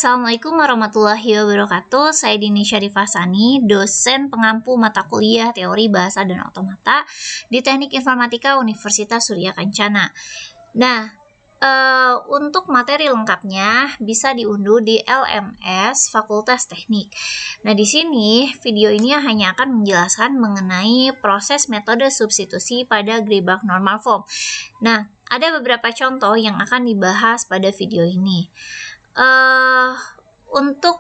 Assalamualaikum warahmatullahi wabarakatuh. Saya Dini Syarifah Sani, dosen pengampu mata kuliah Teori Bahasa dan Otomata di Teknik Informatika Universitas Surya Kencana. Nah, untuk materi lengkapnya bisa diunduh di LMS Fakultas Teknik. Nah, di sini video ini hanya akan menjelaskan mengenai proses metode substitusi pada Greibach normal form. Nah, ada beberapa contoh yang akan dibahas pada video ini. Untuk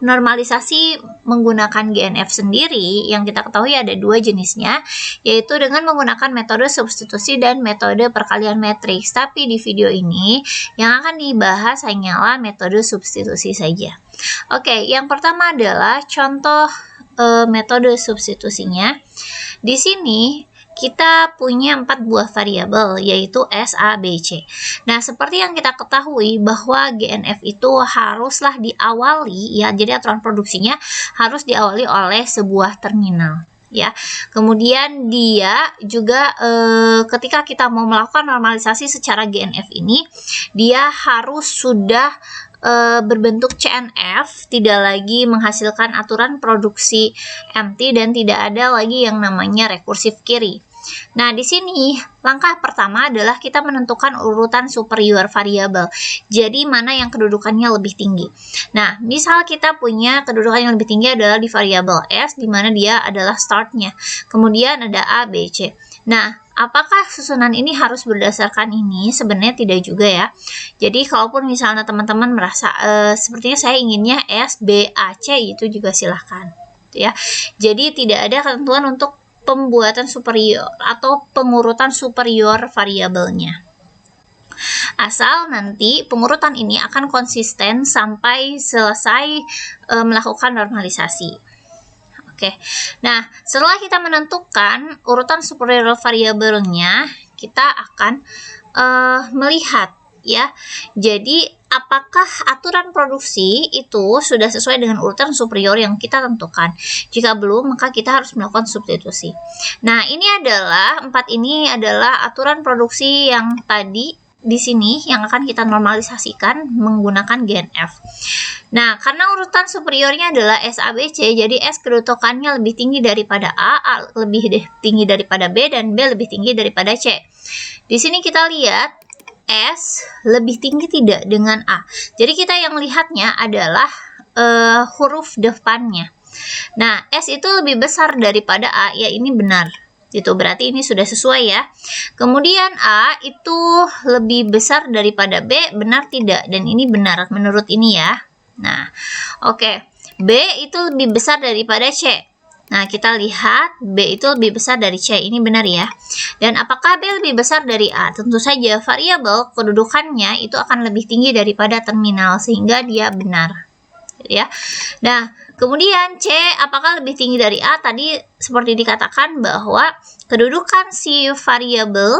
normalisasi menggunakan GNF sendiri, yang kita ketahui ada dua jenisnya, yaitu dengan menggunakan metode substitusi dan metode perkalian matriks. Tapi di video ini yang akan dibahas hanyalah metode substitusi saja. Oke, yang pertama adalah contoh metode substitusinya. Di sini kita punya 4 buah variabel, yaitu S, A, B, C. Nah, seperti yang kita ketahui bahwa GNF itu haruslah diawali, ya, jadi aturan produksinya harus diawali oleh sebuah terminal, ya. Kemudian dia juga ketika kita mau melakukan normalisasi secara GNF ini, dia harus sudah berbentuk CNF, tidak lagi menghasilkan aturan produksi empty dan tidak ada lagi yang namanya rekursif query. Nah, di sini langkah pertama adalah kita menentukan urutan superior variabel. Jadi mana yang kedudukannya lebih tinggi. Nah, misal kita punya kedudukan yang lebih tinggi adalah di variabel S, di mana dia adalah startnya. Kemudian ada A, B, C. Nah, apakah susunan ini harus berdasarkan ini? Sebenarnya tidak juga, ya. Jadi kalaupun misalnya teman-teman merasa sepertinya saya inginnya S, B, A, C, itu juga silahkan, ya. Jadi tidak ada ketentuan untuk pembuatan superior atau pengurutan superior variabelnya. Asal nanti pengurutan ini akan konsisten sampai selesai melakukan normalisasi. Oke. Nah, setelah kita menentukan urutan superior variabelnya, kita akan melihat, ya. Jadi apakah aturan produksi itu sudah sesuai dengan urutan superior yang kita tentukan? Jika belum, maka kita harus melakukan substitusi. Nah, ini adalah 4 ini adalah aturan produksi yang tadi di sini yang akan kita normalisasikan menggunakan GNF. Nah, karena urutan superiornya adalah S, A, B, C, jadi S kedudukannya lebih tinggi daripada A, A lebih tinggi daripada B, dan B lebih tinggi daripada C. Di sini kita lihat S lebih tinggi tidak dengan A. Jadi kita yang lihatnya adalah huruf depannya. Nah, S itu lebih besar daripada A, ya ini benar. Itu berarti ini sudah sesuai, ya. Kemudian A itu lebih besar daripada B, benar tidak? Dan ini benar menurut ini, ya. Nah, oke. B itu lebih besar daripada C. Nah, kita lihat B itu lebih besar dari C. Ini benar, ya. Dan apakah B lebih besar dari A? Tentu saja variabel kedudukannya itu akan lebih tinggi daripada terminal, sehingga dia benar, ya. Nah, kemudian C apakah lebih tinggi dari A? Tadi seperti dikatakan bahwa kedudukan si variabel,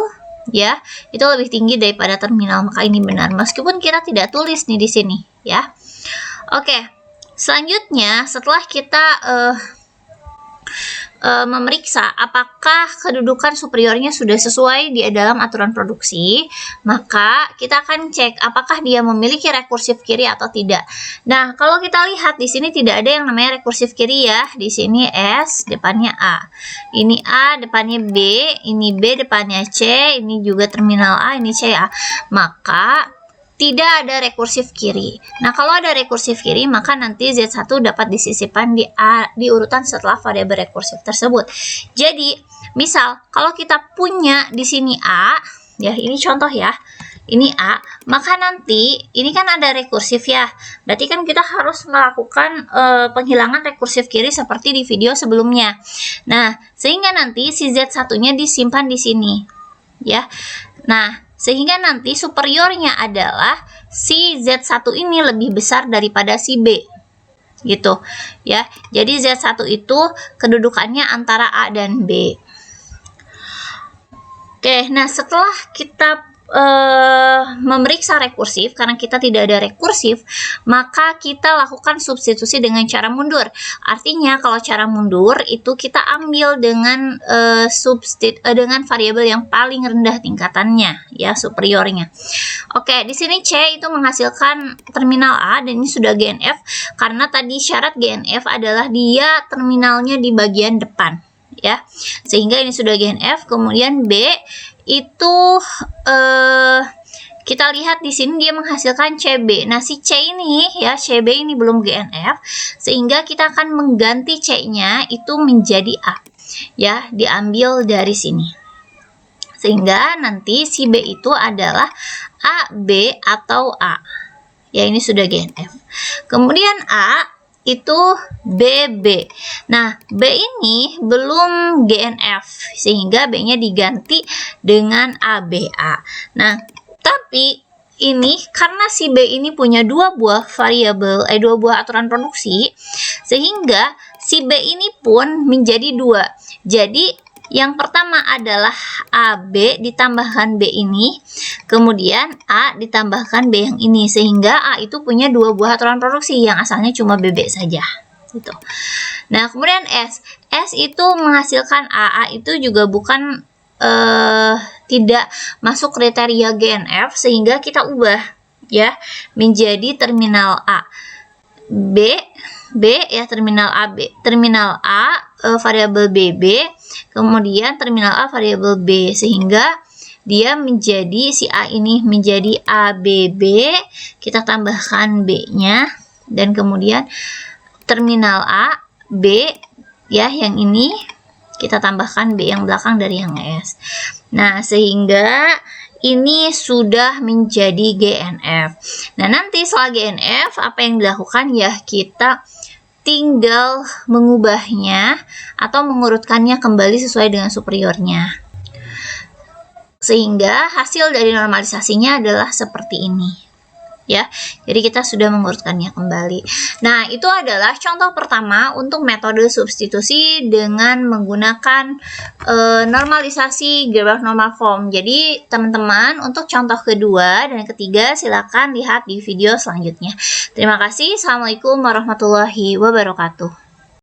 ya, itu lebih tinggi daripada terminal, maka ini benar. Meskipun kita tidak tulis nih di sini, ya. Oke. Selanjutnya, setelah kita memeriksa apakah kedudukan superiornya sudah sesuai di dalam aturan produksi, maka kita akan cek apakah dia memiliki rekursif query atau tidak. Nah, kalau kita lihat di sini tidak ada yang namanya rekursif query, ya. Di sini S, depannya A. Ini A, depannya B, ini B, depannya C, ini juga terminal A, ini C, A. Maka tidak ada rekursif query. Nah, kalau ada rekursif query, maka nanti Z1 dapat disisipkan di urutan setelah variabel rekursif tersebut. Jadi, misal kalau kita punya di sini A, ya ini contoh, ya. Ini A, maka nanti ini kan ada rekursif, ya. Berarti kan kita harus melakukan penghilangan rekursif query seperti di video sebelumnya. Nah, sehingga nanti si Z1-nya disimpan di sini, ya. Nah, sehingga nanti superiornya adalah si Z1 ini lebih besar daripada si B. Gitu, ya. Jadi Z1 itu kedudukannya antara A dan B. Oke, nah setelah kita memeriksa rekursif, karena kita tidak ada rekursif, maka kita lakukan substitusi dengan cara mundur. Artinya kalau cara mundur itu kita ambil dengan dengan variabel yang paling rendah tingkatannya, ya, superiornya. Oke, di sini C itu menghasilkan terminal A, dan ini sudah GNF karena tadi syarat GNF adalah dia terminalnya di bagian depan, ya. Sehingga ini sudah GNF. Kemudian B itu kita lihat di sini dia menghasilkan CB. Nah, si C ini, ya, CB ini belum GNF, sehingga kita akan mengganti C-nya itu menjadi A, ya, diambil dari sini. Sehingga nanti si B itu adalah AB atau A. Ya, ini sudah GNF. Kemudian A itu BB. Nah, B ini belum GNF, sehingga B-nya diganti dengan ABA. Nah, tapi ini karena si B ini punya dua buah variabel, dua buah aturan produksi, sehingga si B ini pun menjadi dua. Jadi yang pertama adalah AB ditambahkan B ini, kemudian A ditambahkan B yang ini, sehingga A itu punya dua buah aturan produksi yang asalnya cuma BB saja. Gitu. Nah, kemudian S itu menghasilkan A itu juga bukan tidak masuk kriteria GNF, sehingga kita ubah, ya, menjadi terminal A. B ya, terminal A variabel BB, kemudian terminal A variabel B, sehingga dia menjadi si A ini menjadi ABB, kita tambahkan B-nya, dan kemudian terminal A B, ya, yang ini kita tambahkan B yang belakang dari yang S. Nah, sehingga ini sudah menjadi GNF. Nah, nanti setelah GNF apa yang dilakukan, ya, kita tinggal mengubahnya atau mengurutkannya kembali sesuai dengan superiornya. Sehingga hasil dari normalisasinya adalah seperti ini. Ya, jadi kita sudah mengurutkannya kembali. Nah, itu adalah contoh pertama untuk metode substitusi dengan menggunakan normalisasi Gilbert normal form. Jadi, teman-teman, untuk contoh kedua dan ketiga silakan lihat di video selanjutnya. Terima kasih. Assalamualaikum warahmatullahi wabarakatuh.